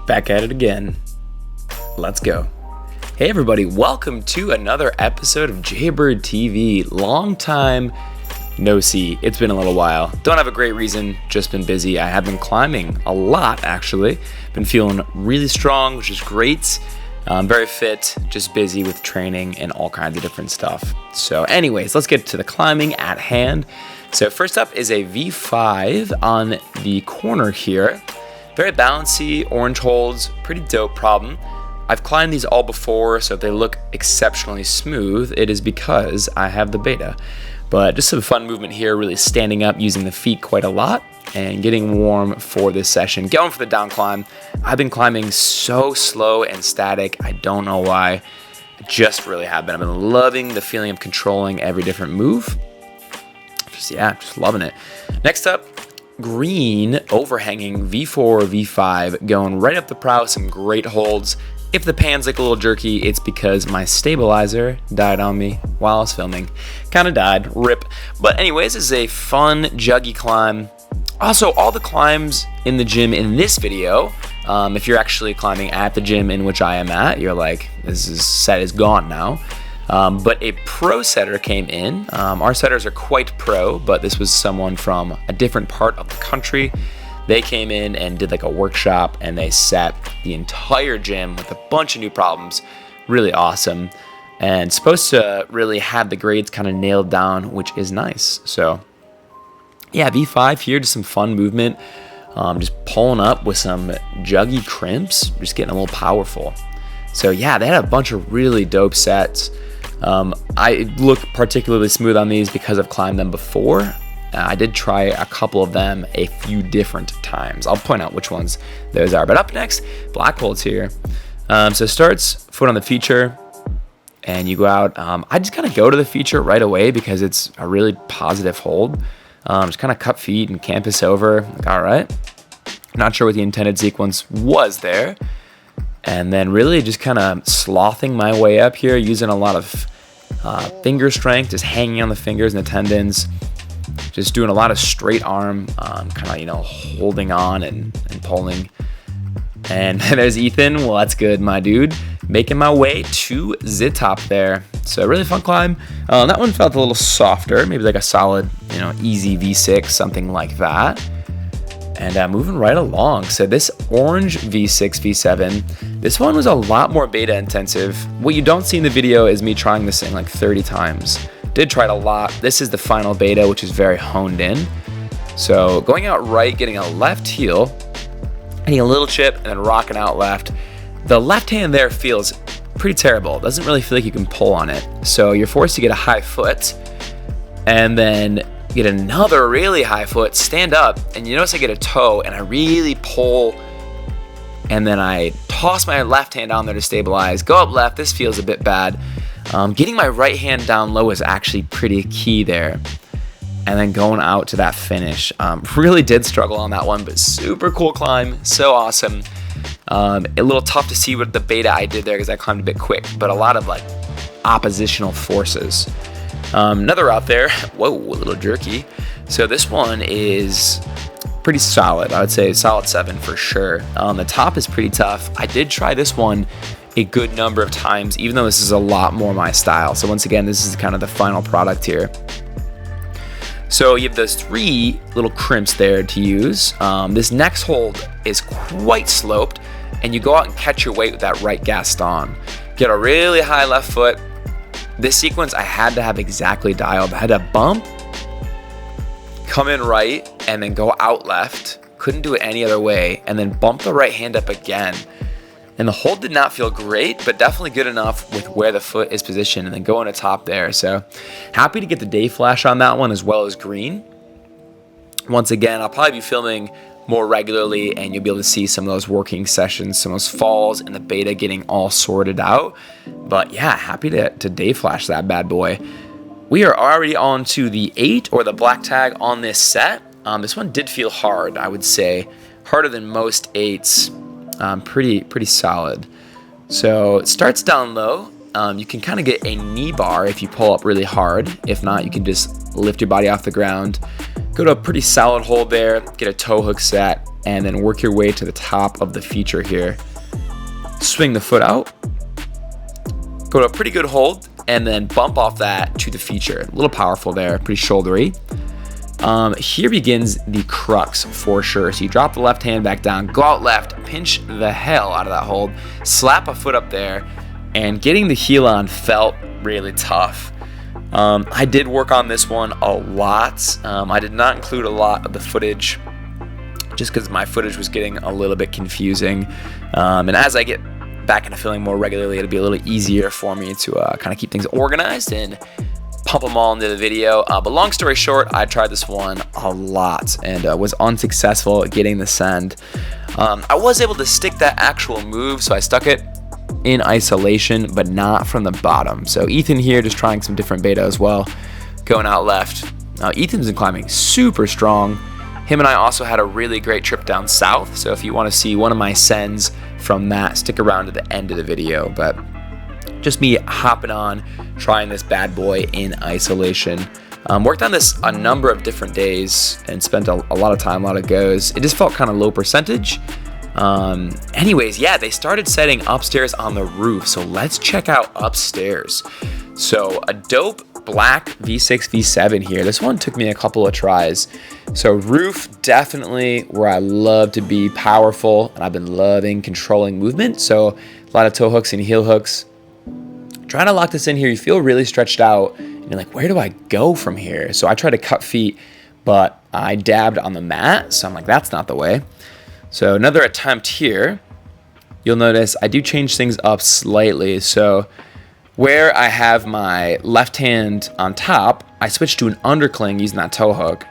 Back at it again. Let's go. Hey everybody, welcome to another episode of Jaybird TV. Long time no see. It's been a little while. Don't have a great reason, just been busy. I have been climbing a lot actually. Been feeling really strong, which is great. Very fit, just busy with training and all kinds of different stuff. So anyways, let's get to the climbing at hand. So first up is a V5 on the corner here. Very bouncy, orange holds, pretty dope problem. I've climbed these all before, so if they look exceptionally smooth, it is because I have the beta. But just some fun movement here, really standing up, using the feet quite a lot, and getting warm for this session. Going for the down climb. I've been climbing so slow and static, I don't know why. I just really have been. I've been loving the feeling of controlling every different move. Just loving it. Next up, green overhanging V4, V5, going right up the prow, some great holds. If the pan's like a little jerky, it's because my stabilizer died on me while I was filming. Kind of died, rip. But anyways, this is a fun, juggy climb. Also, all the climbs in the gym in this video, if you're actually climbing at the gym in which I am at, you're like, set is gone now. But a pro setter came in. Our setters are quite pro, but this was someone from a different part of the country. They came in and did like a workshop, and they set the entire gym with a bunch of new problems. Really awesome, and supposed to really have the grades kind of nailed down, which is nice. So yeah, V5 here, just some fun movement. Just pulling up with some juggy crimps, just getting a little powerful. So yeah, they had a bunch of really dope sets. I look particularly smooth on these because I've climbed them before. I did try a couple of them a few different times. I'll point out which ones those are. But up next, black holds here. So starts foot on the feature, and you go out. I just kind of go to the feature right away because it's a really positive hold. Just kind of cut feet and campus over. Like, all right. Not sure what the intended sequence was there. And then really just kind of slothing my way up here, using a lot of finger strength, just hanging on the fingers and the tendons. Just doing a lot of straight arm, kind of, holding on and pulling. And there's Ethan. Well, that's good, my dude. Making my way to the top there. So really fun climb. That one felt a little softer, maybe like a solid, easy V6, something like that. And moving right along. So this orange V6, V7, this one was a lot more beta intensive. What you don't see in the video is me trying this thing like 30 times. Did try it a lot. This is the final beta, which is very honed in. So going out right, getting a left heel, hitting a little chip, and then rocking out left. The left hand there feels pretty terrible. It doesn't really feel like you can pull on it. So you're forced to get a high foot, and then get another really high foot, stand up, and you notice I get a toe, and I really pull, and then I toss my left hand down there to stabilize. Go up left. This feels a bit bad. Getting my right hand down low is actually pretty key there. And then going out to that finish. Really did struggle on that one, but super cool climb. So awesome. A little tough to see what the beta I did there because I climbed a bit quick, but a lot of like oppositional forces. Another route there. Whoa, a little jerky. So this one is pretty solid. I would say solid 7 for sure. The top is pretty tough. I did try this one a good number of times, even though this is a lot more my style. So once again, this is kind of the final product here. So you have those 3 little crimps there to use. This next hold is quite sloped, and you go out and catch your weight with that right Gaston. Get a really high left foot. This sequence I had to have exactly dialed. I had to bump, come in right, and then go out left. Couldn't do it any other way, and then bump the right hand up again. And the hold did not feel great, but definitely good enough with where the foot is positioned, and then going to top there. So happy to get the day flash on that one as well as green. Once again, I'll probably be filming more regularly, and you'll be able to see some of those working sessions, some of those falls, and the beta getting all sorted out. But yeah, happy to day flash that bad boy. We are already on to the 8 or the black tag on this set. This one did feel hard, I would say. Harder than most 8s. Pretty solid. So it starts down low. You can kind of get a knee bar if you pull up really hard. If not, you can just lift your body off the ground. Go to a pretty solid hold there, get a toe hook set, and then work your way to the top of the feature here. Swing the foot out, go to a pretty good hold, and then bump off that to the feature. A little powerful there, pretty shouldery. Here begins the crux for sure. So you drop the left hand back down, go out left, pinch the hell out of that hold, slap a foot up there, and getting the heel on felt really tough. I did work on this one a lot. I did not include a lot of the footage just because my footage was getting a little bit confusing. And as I get back into filming more regularly, it'll be a little easier for me to kind of keep things organized and pump them all into the video. But long story short, I tried this one a lot and was unsuccessful at getting the send. I was able to stick that actual move, so I stuck it in isolation, but not from the bottom. So Ethan here just trying some different beta as well, going out left. Now Ethan's been climbing super strong. Him and I also had a really great trip down south, so if you want to see one of my sends from that, stick around to the end of the video. But just me hopping on, trying this bad boy in isolation. Worked on this a number of different days and spent a lot of time, a lot of goes. It just felt kind of low percentage. Anyways, yeah, they started setting upstairs on the roof, so let's check out upstairs. So a dope black V6 V7 here. This one took me a couple of tries. So roof, definitely where I love to be powerful, and I've been loving controlling movement. So a lot of toe hooks and heel hooks. Trying to lock this in here, you feel really stretched out, and you're like, where do I go from here? So I tried to cut feet, but I dabbed on the mat, so I'm like, that's not the way. So another attempt here. You'll notice I do change things up slightly. So where I have my left hand on top, I switch to an undercling using that toe hook.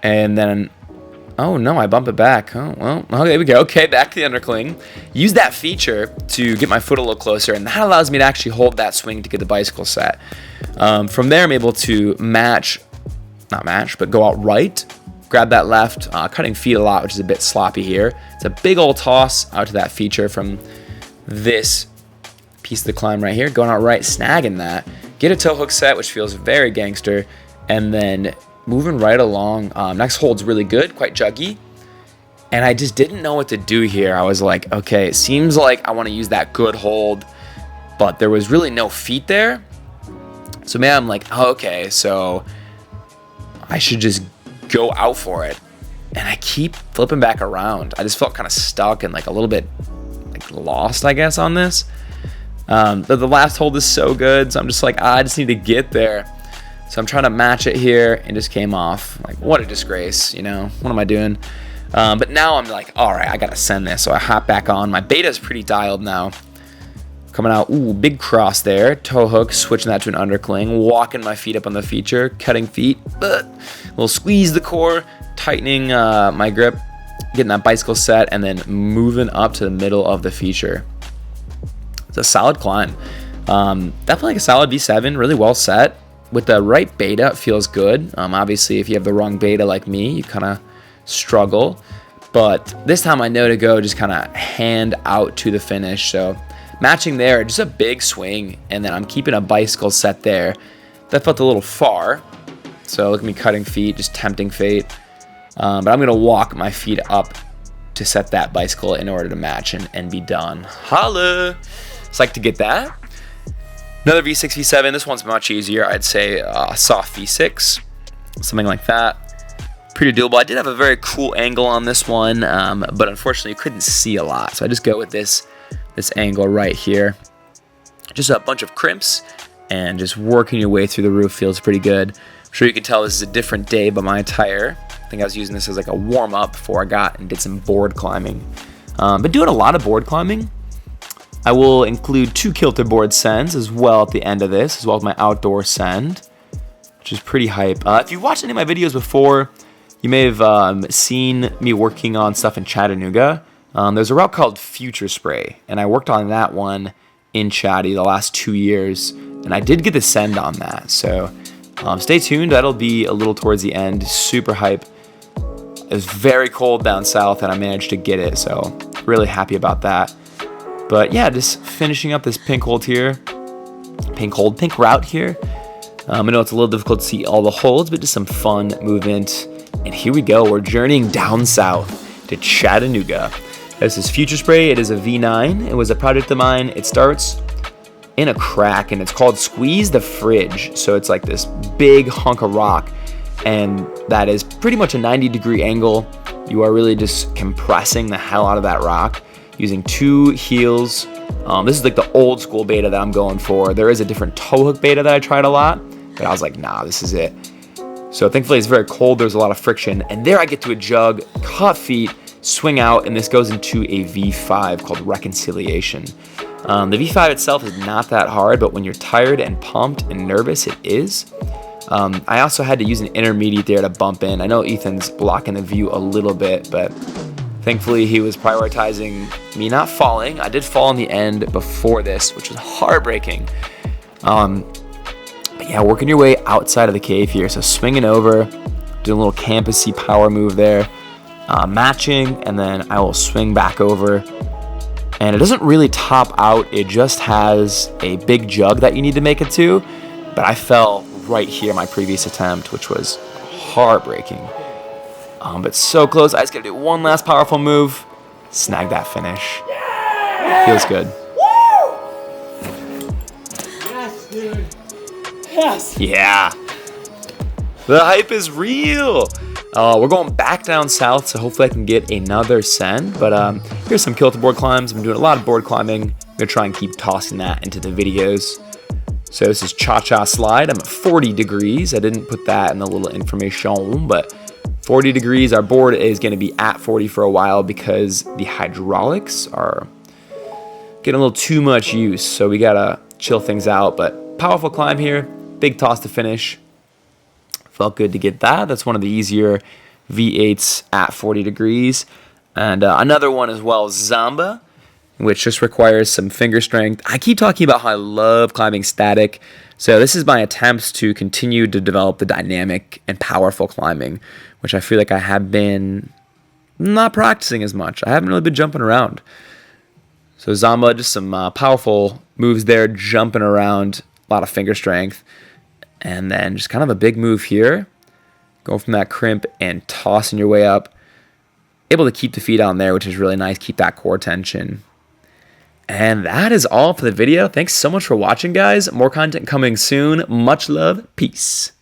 And then, oh no, I bump it back. Oh, well, oh, there we go. Okay, back to the undercling. Use that feature to get my foot a little closer, and that allows me to actually hold that swing to get the bicycle set. From there, I'm able to not match, but go out right, grab that left, cutting feet a lot, which is a bit sloppy here. It's a big old toss out to that feature from this piece of the climb right here, going out right, snagging that, get a toe hook set, which feels very gangster, and then moving right along. Next hold's really good, quite juggy, and I just didn't know what to do here. I was like, okay, it seems like I want to use that good hold, but there was really no feet there. So man, I'm like, oh, okay, so I should just go out for it. And I keep flipping back around. I just felt kind of stuck and like a little bit like lost, I guess, on this. But the last hold is so good, so I'm just like, I just need to get there. So I'm trying to match it here and just came off. Like, what a disgrace, you know? What am I doing? But now I'm like, all right, I gotta send this. So I hop back on. My beta's pretty dialed now. Coming out, ooh, big cross there. Toe hook, switching that to an undercling. Walking my feet up on the feature, cutting feet. Little squeeze the core, tightening my grip, getting that bicycle set, and then moving up to the middle of the feature. It's a solid climb. Definitely like a solid V7, really well set. With the right beta, it feels good. Obviously, if you have the wrong beta like me, you kind of struggle. But this time I know to go just kind of hand out to the finish. So matching there, just a big swing, and then I'm keeping a bicycle set there. That felt a little far. So look at me cutting feet, just tempting fate. But I'm going to walk my feet up to set that bicycle in order to match and be done. Holla! It's like to get that. Another V6, V7. This one's much easier. I'd say a soft V6, something like that. Pretty doable. I did have a very cool angle on this one, but unfortunately you couldn't see a lot. So I just go with this angle right here. Just a bunch of crimps and just working your way through the roof feels pretty good. I'm sure you can tell this is a different day, but my tire, I think I was using this as like a warm-up before I got and did some board climbing. But doing a lot of board climbing. I will include 2 Kilterboard sends as well at the end of this, as well as my outdoor send, which is pretty hype. If you've watched any of my videos before, you may have seen me working on stuff in Chattanooga. There's a route called Future Spray, and I worked on that one in Chatty the last 2 years, and I did get the send on that. So stay tuned. That'll be a little towards the end. Super hype. It was very cold down south, and I managed to get it, so really happy about that. But yeah, just finishing up this pink route here. I know it's a little difficult to see all the holds, but just some fun movement. And here we go, we're journeying down south to Chattanooga. This is Future Spray. It is a V9. It was a project of mine. It starts in a crack, and it's called Squeeze the Fridge. So it's like this big hunk of rock, and that is pretty much a 90-degree angle. You are really just compressing the hell out of that rock using 2 heels. This is like the old school beta that I'm going for. There is a different toe hook beta that I tried a lot, but I was like, nah, this is it. So thankfully it's very cold. There's a lot of friction, and there I get to a jug, cut feet, swing out, and this goes into a V5 called Reconciliation. The V5 itself is not that hard, but when you're tired and pumped and nervous, it is. I also had to use an intermediate there to bump in. I know Ethan's blocking the view a little bit, but thankfully he was prioritizing me not falling. I did fall in the end before this, which was heartbreaking. But yeah, working your way outside of the cave here. So swinging over, doing a little campusy power move there, matching, and then I will swing back over. And it doesn't really top out. It just has a big jug that you need to make it to. But I fell right here my previous attempt, which was heartbreaking. But so close. I just gotta do one last powerful move, snag that finish. Feels good. Yes, dude. Yes. Yeah. The hype is real. We're going back down south, so hopefully I can get another send. But here's some Kilterboard climbs. I've been doing a lot of board climbing. I'm gonna try and keep tossing that into the videos. So this is Cha-Cha Slide. I'm at 40 degrees. I didn't put that in the little information, but 40 degrees. Our board is going to be at 40 for a while because the hydraulics are getting a little too much use. So we got to chill things out, but powerful climb here. Big toss to finish. Felt good to get that. That's one of the easier V8s at 40 degrees. And another one as well, Zamba, which just requires some finger strength. I keep talking about how I love climbing static. So this is my attempts to continue to develop the dynamic and powerful climbing, which I feel like I have been not practicing as much. I haven't really been jumping around. So Zamba, just some powerful moves there, jumping around, a lot of finger strength. And then just kind of a big move here, going from that crimp and tossing your way up. Able to keep the feet on there, which is really nice, keep that core tension. And that is all for the video. Thanks so much for watching, guys. More content coming soon. Much love. Peace.